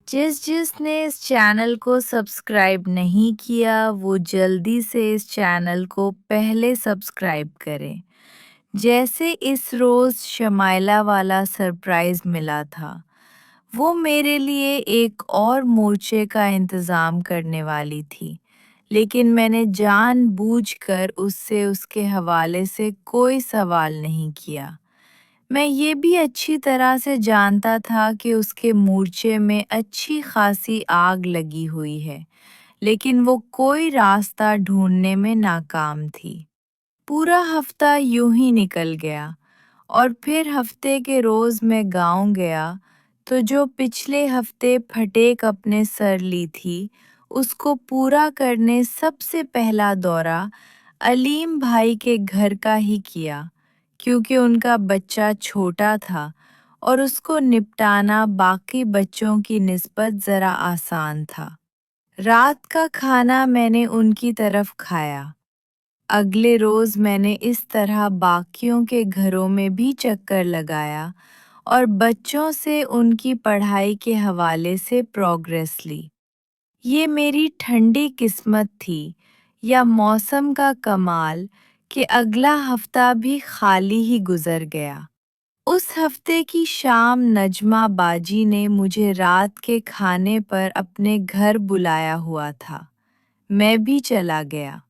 जिस जिसने इस चैनल को सब्सक्राइब नहीं किया वो जल्दी से इस चैनल को पहले सब्सक्राइब करें। जैसे इस रोज़ शमाइला वाला सरप्राइज़ मिला था, वो मेरे लिए एक और मोर्चे का इंतज़ाम करने वाली थी, लेकिन मैंने जानबूझकर उससे उसके हवाले से कोई सवाल नहीं किया। मैं ये भी अच्छी तरह से जानता था कि उसके मूर्छे में अच्छी खासी आग लगी हुई है, लेकिन वो कोई रास्ता ढूंढने में नाकाम थी। पूरा हफ्ता यूं ही निकल गया और फिर हफ्ते के रोज मैं गांव गया, तो जो पिछले हफ्ते फटेक अपने सर ली थी, उसको पूरा करने सबसे पहला दौरा अलीम भाई के घर का ही किया, क्योंकि उनका बच्चा छोटा था और उसको निपटाना बाकी बच्चों की निस्बत ज़रा आसान था। रात का खाना मैंने उनकी तरफ खाया। अगले रोज़ मैंने इस तरह बाकियों के घरों में भी चक्कर लगाया और बच्चों से उनकी पढ़ाई के हवाले से प्रोग्रेस ली। ये मेरी ठंडी किस्मत थी या मौसम का कमाल कि अगला हफ्ता भी खाली ही गुजर गया। उस हफ्ते की शाम नजमा बाजी ने मुझे रात के खाने पर अपने घर बुलाया हुआ था। मैं भी चला गया।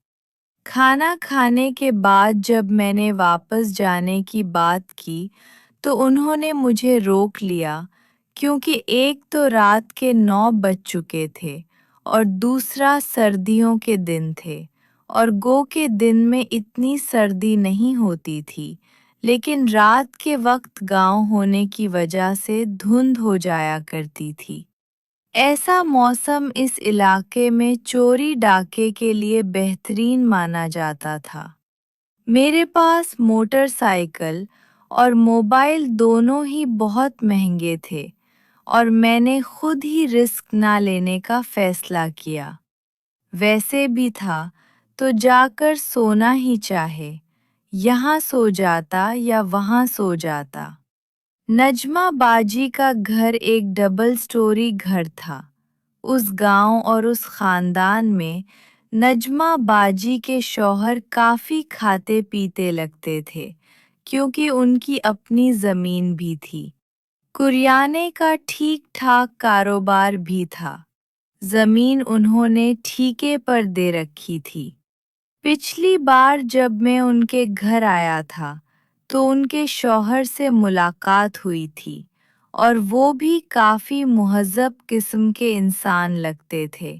खाना खाने के बाद जब मैंने वापस जाने की बात की, तो उन्होंने मुझे रोक लिया, क्योंकि एक तो रात के 9 बज चुके थे और दूसरा सर्दियों के दिन थे, और गो के दिन में इतनी सर्दी नहीं होती थी, लेकिन रात के वक्त गांव होने की वजह से धुंध हो जाया करती थी। ऐसा मौसम इस इलाके में चोरी डाके के लिए बेहतरीन माना जाता था। मेरे पास मोटरसाइकिल और मोबाइल दोनों ही बहुत महंगे थे और मैंने खुद ही रिस्क ना लेने का फैसला किया। वैसे भी था, तो जाकर सोना ही चाहे, यहाँ सो जाता या वहाँ सो जाता। नजमा बाजी का घर एक डबल स्टोरी घर था। उस गांव और उस खानदान में नजमा बाजी के शौहर काफ़ी खाते पीते लगते थे, क्योंकि उनकी अपनी ज़मीन भी थी। कुरियाने का ठीक ठाक कारोबार भी था। ज़मीन उन्होंने ठेके पर दे रखी थी। पिछली बार जब मैं उनके घर आया था, तो उनके शौहर से मुलाकात हुई थी और वो भी काफ़ी मुहज़्ज़ब किस्म के इंसान लगते थे,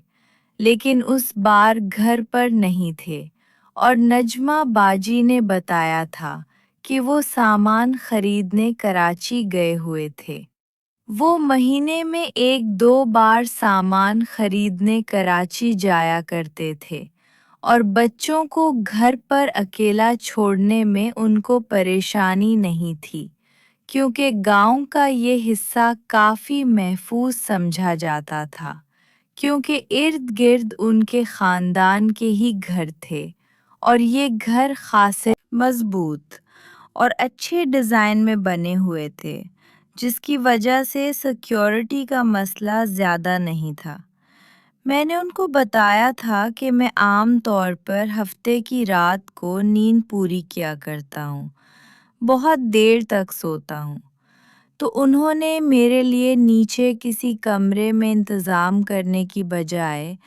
लेकिन उस बार घर पर नहीं थे और नजमा बाजी ने बताया था कि वो सामान खरीदने कराची गए हुए थे। वो महीने में एक दो बार सामान खरीदने कराची जाया करते थे और बच्चों को घर पर अकेला छोड़ने में उनको परेशानी नहीं थी, क्योंकि गांव का ये हिस्सा काफ़ी महफूज समझा जाता था, क्योंकि इर्द गिर्द उनके ख़ानदान के ही घर थे और ये घर खासे मज़बूत और अच्छे डिज़ाइन में बने हुए थे, जिसकी वजह से सिक्योरिटी का मसला ज़्यादा नहीं था। मैंने उनको बताया था कि मैं आम तौर पर हफ्ते की रात को नींद पूरी किया करता हूँ, बहुत देर तक सोता हूँ। तो उन्होंने मेरे लिए नीचे किसी कमरे में इंतज़ाम करने की बजाय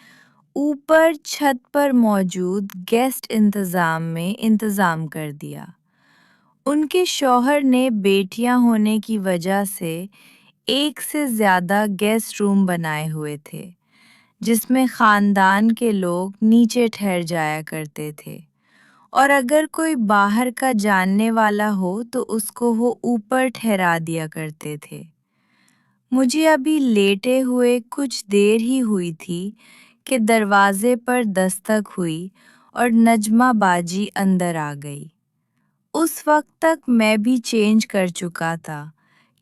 ऊपर छत पर मौजूद गेस्ट इंतज़ाम में इंतज़ाम कर दिया। उनके शौहर ने बेटियां होने की वजह से एक से ज़्यादा गेस्ट रूम बनाए हुए थे, जिसमें ख़ानदान के लोग नीचे ठहर जाया करते थे, और अगर कोई बाहर का जानने वाला हो तो उसको वो ऊपर ठहरा दिया करते थे। मुझे अभी लेटे हुए कुछ देर ही हुई थी कि दरवाजे पर दस्तक हुई और नजमा बाजी अंदर आ गई। उस वक्त तक मैं भी चेंज कर चुका था,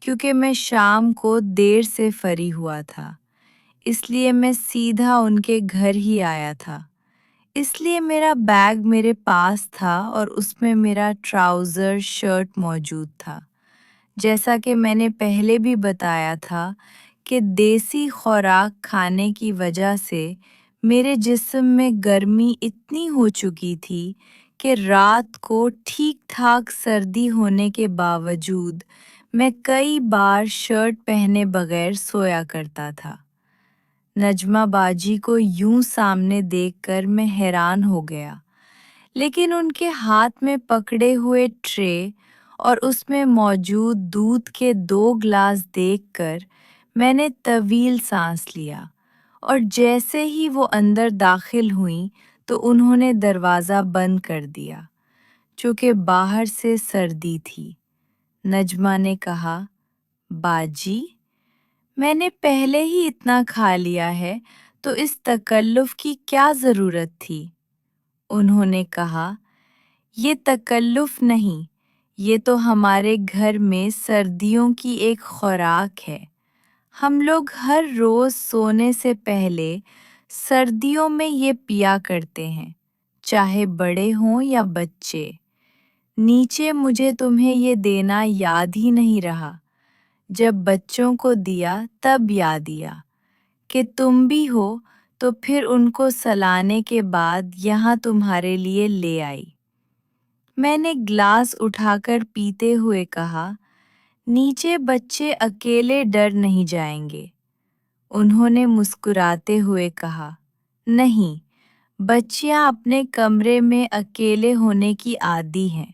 क्योंकि मैं शाम को देर से फरी हुआ था, इसलिए मैं सीधा उनके घर ही आया था। इसलिए मेरा बैग मेरे पास था और उसमें मेरा ट्राउज़र शर्ट मौजूद था। जैसा कि मैंने पहले भी बताया था کہ دیسی خوراک کھانے کی وجہ سے میرے جسم میں گرمی اتنی ہو چکی تھی کہ رات کو ٹھیک ٹھاک سردی ہونے کے باوجود میں کئی بار شرٹ پہنے بغیر سویا کرتا تھا۔ نجمہ باجی کو یوں سامنے دیکھ کر میں حیران ہو گیا، لیکن ان کے ہاتھ میں پکڑے ہوئے ٹرے اور اس میں موجود دودھ کے 2 گلاس دیکھ کر میں نے طویل سانس لیا، اور جیسے ہی وہ اندر داخل ہوئیں تو انہوں نے دروازہ بند کر دیا، چونکہ باہر سے سردی تھی۔ نجمہ نے کہا، باجی، میں نے پہلے ہی اتنا کھا لیا ہے تو اس تکلف کی کیا ضرورت تھی؟ انہوں نے کہا، یہ تکلف نہیں، یہ تو ہمارے گھر میں سردیوں کی ایک خوراک ہے۔ ہم لوگ ہر روز سونے سے پہلے سردیوں میں یہ پیا کرتے ہیں، چاہے بڑے ہوں یا بچے۔ نیچے مجھے تمہیں یہ دینا یاد ہی نہیں رہا، جب بچوں کو دیا تب یاد آیا کہ تم بھی ہو، تو پھر ان کو سلانے کے بعد یہاں تمہارے لیے لے آئی۔ میں نے گلاس اٹھا کر پیتے ہوئے کہا، نیچے بچے اکیلے ڈر نہیں جائیں گے؟ انہوں نے مسکراتے ہوئے کہا، نہیں، بچیاں اپنے کمرے میں اکیلے ہونے کی عادی ہیں۔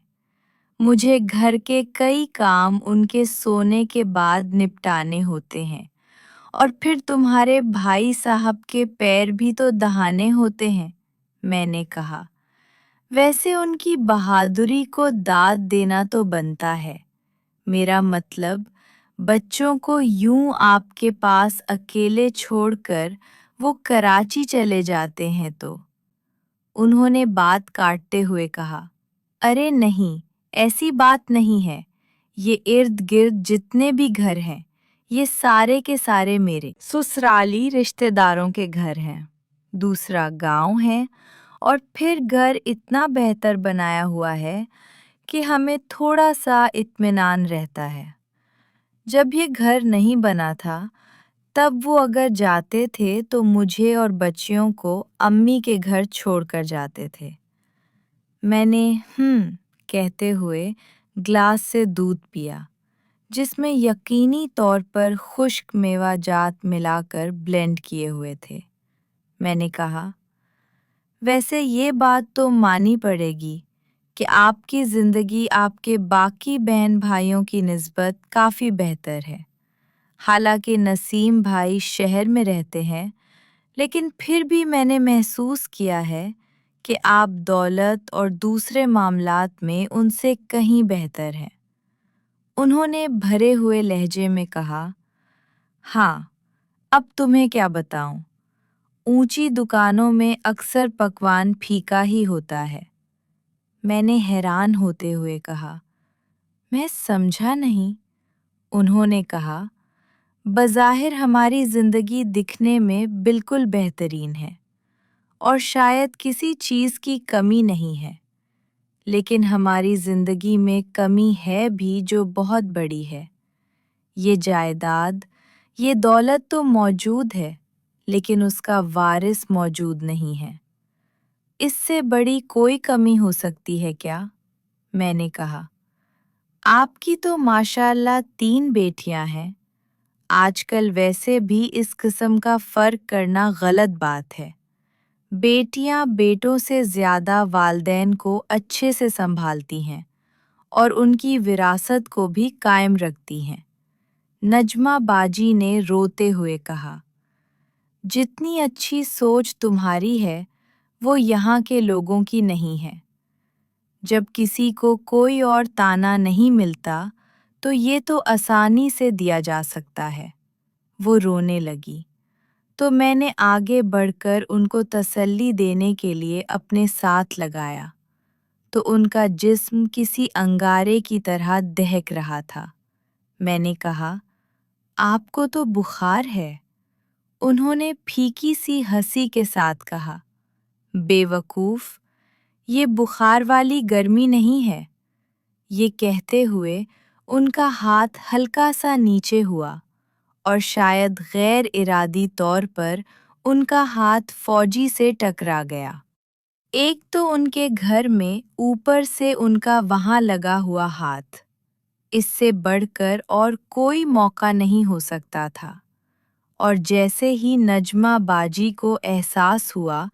مجھے گھر کے کئی کام ان کے سونے کے بعد نپٹانے ہوتے ہیں، اور پھر تمہارے بھائی صاحب کے پیر بھی تو دہانے ہوتے ہیں۔ میں نے کہا، ویسے ان کی بہادری کو داد دینا تو بنتا ہے، میرا مطلب بچوں کو یوں آپ کے پاس اکیلے چھوڑ کر وہ کراچی چلے جاتے ہیں تو۔ انہوں نے بات کاٹتے ہوئے کہا، ارے نہیں، ایسی بات نہیں ہے، یہ ارد گرد جتنے بھی گھر ہیں یہ سارے کے سارے میرے سسرالی رشتہ داروں کے گھر ہیں، دوسرا گاؤں ہے، اور پھر گھر اتنا بہتر بنایا ہوا ہے کہ ہمیں تھوڑا سا اطمینان رہتا ہے۔ جب یہ گھر نہیں بنا تھا تب وہ اگر جاتے تھے تو مجھے اور بچیوں کو امی کے گھر چھوڑ کر جاتے تھے۔ میں نے کہتے ہوئے گلاس سے دودھ پیا، جس میں یقینی طور پر خشک میوہ جات ملا کر بلینڈ کیے ہوئے تھے۔ میں نے کہا، ویسے یہ بات تو مانی پڑے گی کہ آپ کی زندگی آپ کے باقی بہن بھائیوں کی نسبت کافی بہتر ہے۔ حالانکہ نسیم بھائی شہر میں رہتے ہیں، لیکن پھر بھی میں نے محسوس کیا ہے کہ آپ دولت اور دوسرے معاملات میں ان سے کہیں بہتر ہیں۔ انہوں نے بھرے ہوئے لہجے میں کہا، ہاں، اب تمہیں کیا بتاؤں، اونچی دکانوں میں اکثر پکوان پھیکا ہی ہوتا ہے۔ میں نے حیران ہوتے ہوئے کہا، میں سمجھا نہیں۔ انہوں نے کہا، بظاہر ہماری زندگی دکھنے میں بالکل بہترین ہے، اور شاید کسی چیز کی کمی نہیں ہے، لیکن ہماری زندگی میں کمی ہے بھی جو بہت بڑی ہے۔ یہ جائیداد، یہ دولت تو موجود ہے، لیکن اس کا وارث موجود نہیں ہے۔ اس سے بڑی کوئی کمی ہو سکتی ہے کیا؟ میں نے کہا، آپ کی تو ماشاءاللہ 3 بیٹیاں ہیں۔ آج کل ویسے بھی اس قسم کا فرق کرنا غلط بات ہے۔ بیٹیاں بیٹوں سے زیادہ والدین کو اچھے سے سنبھالتی ہیں اور ان کی وراثت کو بھی قائم رکھتی ہیں۔ نجمہ باجی نے روتے ہوئے کہا، جتنی اچھی سوچ تمہاری ہے وہ یہاں کے لوگوں کی نہیں ہے۔ جب کسی کو کوئی اور تانا نہیں ملتا تو یہ تو آسانی سے دیا جا سکتا ہے۔ وہ رونے لگی، تو میں نے آگے بڑھ کر ان کو تسلی دینے کے لیے اپنے ساتھ لگایا، تو ان کا جسم کسی انگارے کی طرح دہک رہا تھا۔ میں نے کہا، آپ کو تو بخار ہے۔ انہوں نے پھیکی سی ہنسی کے ساتھ کہا، بے وقوف، یہ بخار والی گرمی نہیں ہے۔ یہ کہتے ہوئے ان کا ہاتھ ہلکا سا نیچے ہوا और शायद गैर इरादी तौर पर उनका हाथ फौजी से टकरा गया। एक तो उनके घर में ऊपर से उनका वहां लगा हुआ हाथ, इससे बढ़कर और कोई मौका नहीं हो सकता था। और जैसे ही नजमा बाजी को एहसास हुआ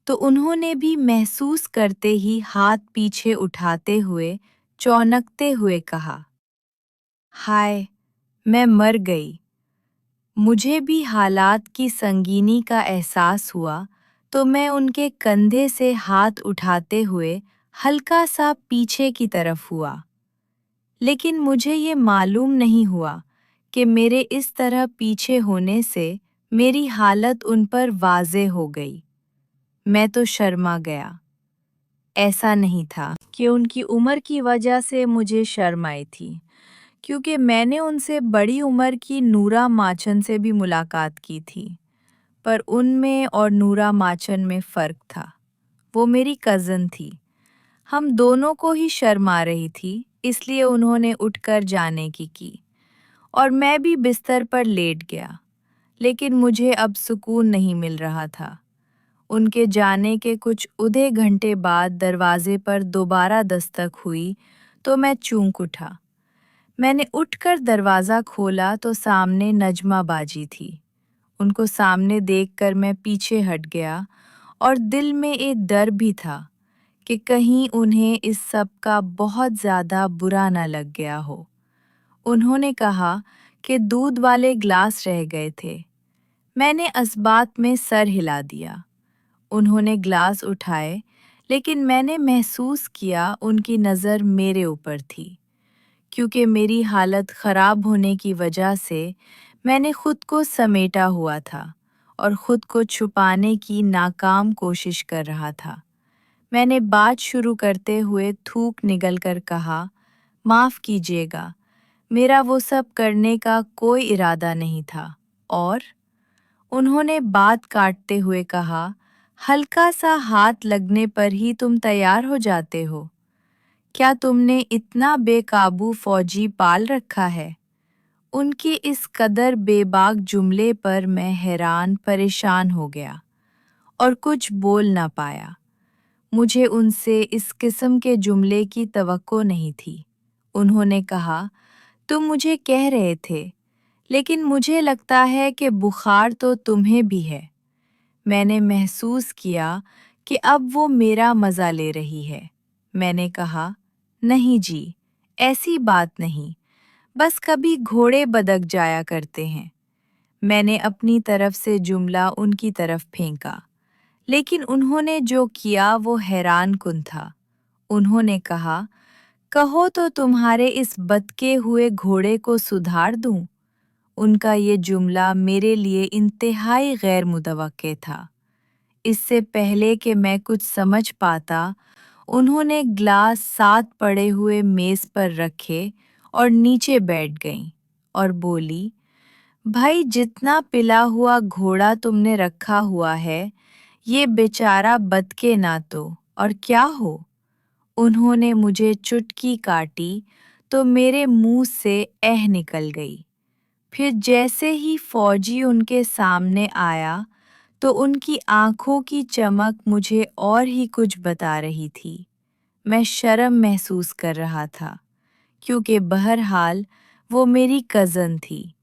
तो उन्होंने भी महसूस करते ही हाथ पीछे उठाते हुए चौंकते हुए कहा, हाय, मैं मर गई। मुझे भी हालात की संगीनी का एहसास हुआ तो मैं उनके कंधे से हाथ उठाते हुए हल्का सा पीछे की तरफ हुआ। लेकिन मुझे ये मालूम नहीं हुआ कि मेरे इस तरह पीछे होने से मेरी हालत उन पर वाज़ेह हो गई। मैं तो शर्मा गया। ऐसा नहीं था कि उनकी उम्र की वजह से मुझे शर्म आई थी, क्योंकि मैंने उनसे बड़ी उम्र की नूरा माचन से भी मुलाकात की थी। पर उनमें और नूरा माचन में फ़र्क था। वो मेरी कज़न थी। हम दोनों को ही शर्म आ रही थी, इसलिए उन्होंने उठकर जाने की और मैं भी बिस्तर पर लेट गया। लेकिन मुझे अब सुकून नहीं मिल रहा था। उनके जाने के कुछ आधे घंटे बाद दरवाजे पर दोबारा दस्तक हुई तो मैं चौंक उठा। मैंने उठकर दरवाज़ा खोला तो सामने नजमा बाजी थी। उनको सामने देखकर मैं पीछे हट गया और दिल में एक डर भी था कि कहीं उन्हें इस सब का बहुत ज़्यादा बुरा न लग गया हो। उन्होंने कहा कि दूध वाले ग्लास रह गए थे। मैंने असबात में सर हिला दिया। उन्होंने ग्लास उठाए, लेकिन मैंने महसूस किया उनकी नज़र मेरे ऊपर थी। क्योंकि मेरी हालत ख़राब होने की वजह से मैंने खुद को समेटा हुआ था और खुद को छुपाने की नाकाम कोशिश कर रहा था। मैंने बात शुरू करते हुए थूक निगलकर कहा, माफ़ कीजिएगा, मेरा वो सब करने का कोई इरादा नहीं था। और उन्होंने बात काटते हुए कहा, हल्का सा हाथ लगने पर ही तुम तैयार हो जाते हो? क्या तुमने इतना बेकाबू फौजी पाल रखा है? उनके इस कदर बेबाक जुमले पर मैं हैरान परेशान हो गया और कुछ बोल ना पाया। मुझे उनसे इस किस्म के जुमले की तवक्को नहीं थी। उन्होंने कहा, तुम मुझे कह रहे थे, लेकिन मुझे लगता है कि बुखार तो तुम्हें भी है। मैंने महसूस किया कि अब वो मेरा मज़ा ले रही है। मैंने कहा, नहीं जी, ऐसी बात नहीं, बस कभी घोड़े बदक जाया करते हैं। मैंने अपनी तरफ से जुमला उनकी तरफ फेंका, लेकिन उन्होंने जो किया वो हैरान कुन था। उन्होंने कहा, कहो तो तुम्हारे इस बदके हुए घोड़े को सुधार दूं। उनका ये जुमला मेरे लिए इंतहाई गैर मुतवक्के था। इससे पहले कि मैं कुछ समझ पाता, उन्होंने ग्लास साथ पड़े हुए मेज पर रखे और नीचे बैठ गईं और बोली, भाई, जितना पिला हुआ घोड़ा तुमने रखा हुआ है, ये बेचारा बदके ना तो और क्या हो। उन्होंने मुझे चुटकी काटी तो मेरे मुंह से निकल गई। फिर जैसे ही फौजी उनके सामने आया तो उनकी आंखों की चमक मुझे और ही कुछ बता रही थी। मैं शर्म महसूस कर रहा था, क्योंकि बहरहाल वो मेरी कज़न थी।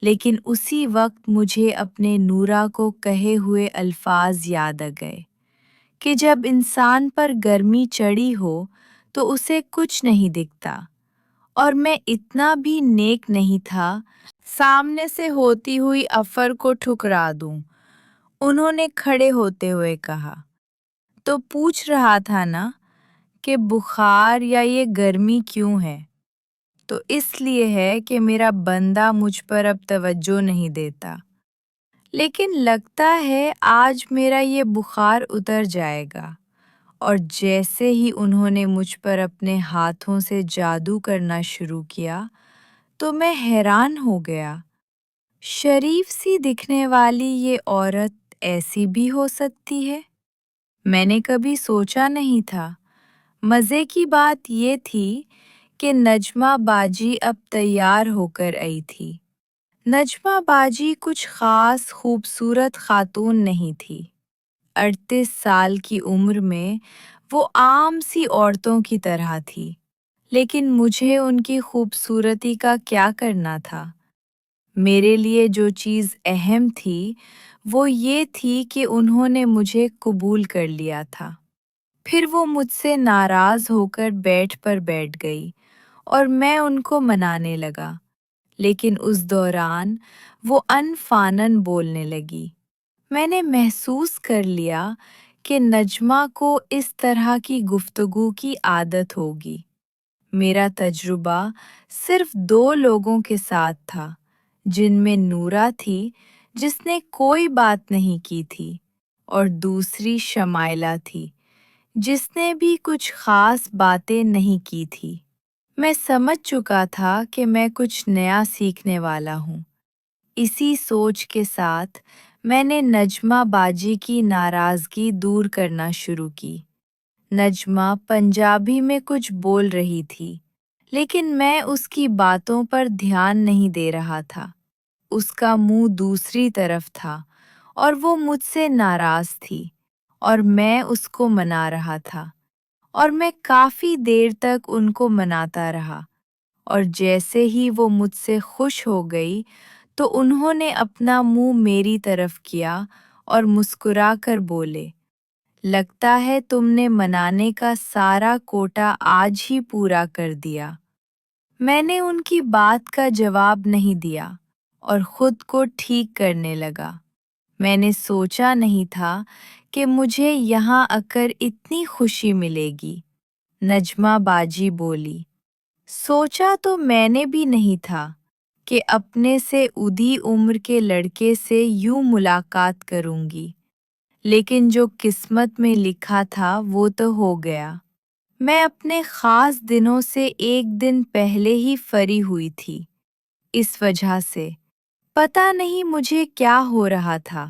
लेकिन उसी वक्त मुझे अपने नूरा को कहे हुए अल्फाज याद आ गए कि जब इंसान पर गर्मी चढ़ी हो तो उसे कुछ नहीं दिखता, और मैं इतना भी नेक नहीं था सामने से होती हुई अफर को ठुकरा दूं। उन्होंने खड़े होते हुए कहा, तो पूछ रहा था ना कि बुखार या ये गर्मी क्यों है? तो इसलिए है कि मेरा बंदा मुझ पर अब तवज्जो नहीं देता। लेकिन लगता है आज मेरा ये बुखार उतर जाएगा। और जैसे ही उन्होंने मुझ पर अपने हाथों से जादू करना शुरू किया तो मैं हैरान हो गया। शरीफ सी दिखने वाली ये औरत ऐसी भी हो सकती है? मैंने कभी सोचा नहीं था। मज़े की बात ये थी कि नजमा बाजी अब तैयार होकर आई थी। نجمہ باجی کچھ خاص خوبصورت خاتون نہیں تھی۔ 38 سال کی عمر میں وہ عام سی عورتوں کی طرح تھی، لیکن مجھے ان کی خوبصورتی کا کیا کرنا تھا؟ میرے لیے جو چیز اہم تھی وہ یہ تھی کہ انہوں نے مجھے قبول کر لیا تھا۔ پھر وہ مجھ سے ناراض ہو کر بیٹھ گئی اور میں ان کو منانے لگا، لیکن اس دوران وہ فانن بولنے لگی۔ میں نے محسوس کر لیا کہ نجمہ کو اس طرح کی گفتگو کی عادت ہوگی۔ میرا تجربہ صرف 2 لوگوں کے ساتھ تھا، جن میں نورا تھی جس نے کوئی بات نہیں کی تھی، اور دوسری شمائلہ تھی جس نے بھی کچھ خاص باتیں نہیں کی تھی۔ میں سمجھ چکا تھا کہ میں کچھ نیا سیکھنے والا ہوں۔ اسی سوچ کے ساتھ میں نے نجمہ باجی کی ناراضگی دور کرنا شروع کی۔ نجمہ پنجابی میں کچھ بول رہی تھی، لیکن میں اس کی باتوں پر دھیان نہیں دے رہا تھا۔ اس کا منہ دوسری طرف تھا اور وہ مجھ سے ناراض تھی، اور میں اس کو منا رہا تھا، اور میں کافی دیر تک ان کو مناتا رہا، اور جیسے ہی وہ مجھ سے خوش ہو گئی تو انہوں نے اپنا منہ میری طرف کیا اور مسکرا کر بولے، لگتا ہے تم نے منانے کا سارا کوٹا آج ہی پورا کر دیا۔ میں نے ان کی بات کا جواب نہیں دیا اور خود کو ٹھیک کرنے لگا۔ میں نے سوچا نہیں تھا کہ مجھے یہاں آ کر اتنی خوشی ملے گی۔ نجمہ باجی بولی، سوچا تو میں نے بھی نہیں تھا کہ اپنے سے ادھی عمر کے لڑکے سے یوں ملاقات کروں گی، لیکن جو قسمت میں لکھا تھا وہ تو ہو گیا۔ میں اپنے خاص دنوں سے ایک دن پہلے ہی فری ہوئی تھی۔ اس وجہ سے پتہ نہیں مجھے کیا ہو رہا تھا،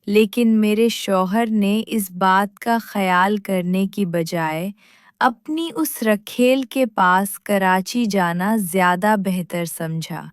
لیکن میرے شوہر نے اس بات کا خیال کرنے کی بجائے اپنی اس رکھیل کے پاس کراچی جانا زیادہ بہتر سمجھا۔